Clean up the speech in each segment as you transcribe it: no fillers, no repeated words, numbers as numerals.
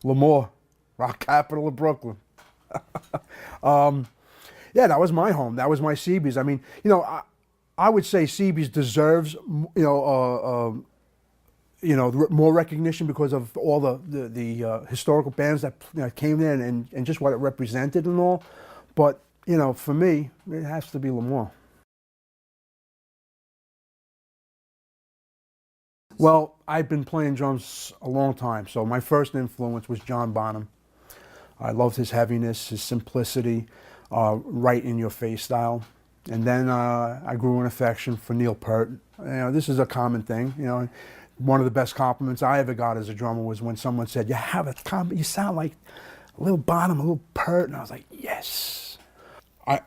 Lemoore, rock capital of Brooklyn. Yeah, that was my home. That was my CB's. I mean, you know, I would say CB's deserves, more recognition because of all the historical bands that came there and just what it represented and all. But, you know, for me, it has to be Lemoore. Well, I've been playing drums a long time, so my first influence was John Bonham. I loved his heaviness, his simplicity, right in your face style. And then I grew an affection for Neil Peart. You know, this is a common thing. You know, one of the best compliments I ever got as a drummer was when someone said, you sound like a little Bonham, a little Peart. And I was like, yes. I'd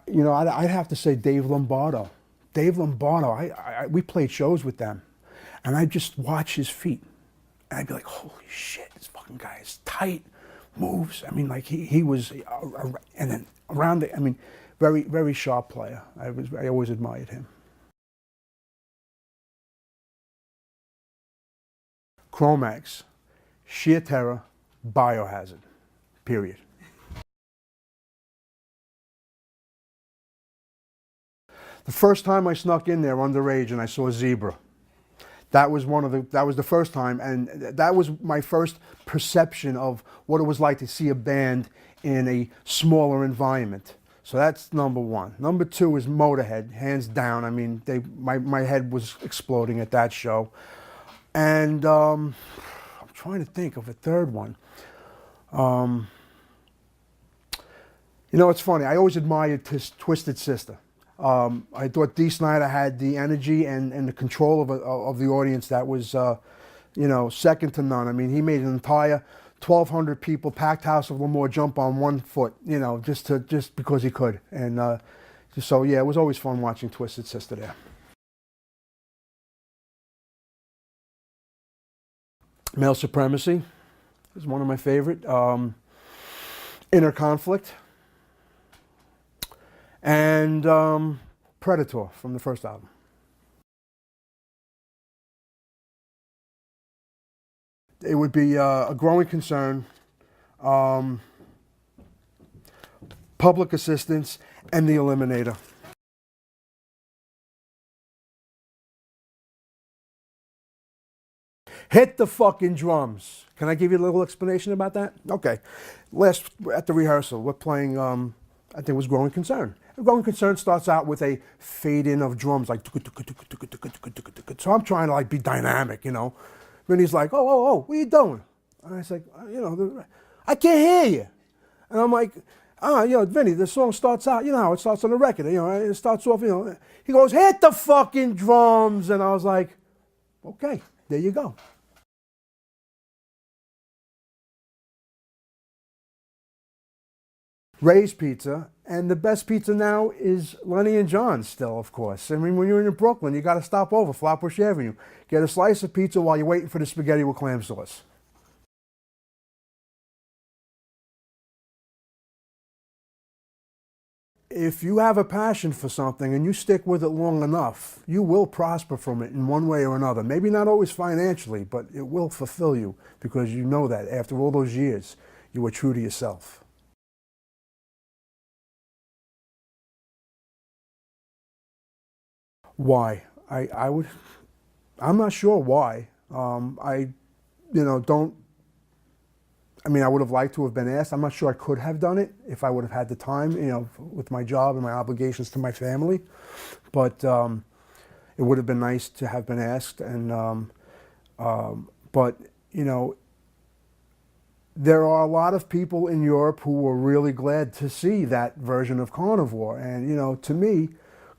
have to say Dave Lombardo. Dave Lombardo, we played shows with them. And I'd just watch his feet. And I'd be like, holy shit, this fucking guy is tight, moves. I mean, like he was, and then around it, I mean, very, very sharp player. I always admired him. Chromax, sheer terror, biohazard, period. The first time I snuck in there underage and I saw Zebra. That was the first time, and that was my first perception of what it was like to see a band in a smaller environment. So that's number one. Number two is Motorhead, hands down. I mean, my head was exploding at that show. And I'm trying to think of a third one. You know, it's funny. I always admired Twisted Sister. I thought Dee Snider had the energy and the control of the audience that was, second to none. I mean, he made an entire 1,200 people packed house of Lemoore jump on one foot, you know, just because he could. And so yeah, it was always fun watching Twisted Sister there. Male Supremacy is one of my favorite. Inner Conflict. And Predator from the first album. It would be A Growing Concern, Public Assistance, and The Eliminator. Hit the fucking drums. Can I give you a little explanation about that? Okay. At the rehearsal, we're playing, I think it was Growing Concern. Growing Concern starts out with a fade in of drums, like, so I'm trying to like be dynamic, you know. Then he's like, oh, what are you doing? And I was like, I can't hear you. And I'm like, Vinny, the song starts out, you know how it starts on the record, it starts off, He goes, hit the fucking drums. And I was like, okay, there you go. Ray's Pizza, and the best pizza now is Lenny and John's still, of course. I mean, when you're in Brooklyn, you got to stop over Flatbush Avenue. Get a slice of pizza while you're waiting for the spaghetti with clam sauce. If you have a passion for something and you stick with it long enough, you will prosper from it in one way or another. Maybe not always financially, but it will fulfill you because you know that after all those years, you were true to yourself. Why? I'm not sure why. I would have liked to have been asked. I'm not sure I could have done it if I would have had the time, with my job and my obligations to my family. But it would have been nice to have been asked. And there are a lot of people in Europe who were really glad to see that version of Carnivore. And, to me,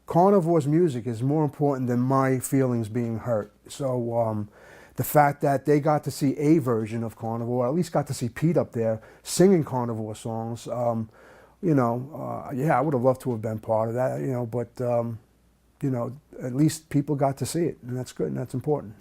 Carnivore's music is more important than my feelings being hurt. So the fact that they got to see a version of Carnivore, at least got to see Pete up there singing Carnivore songs, yeah, I would have loved to have been part of that, but, at least people got to see it, and that's good, and that's important.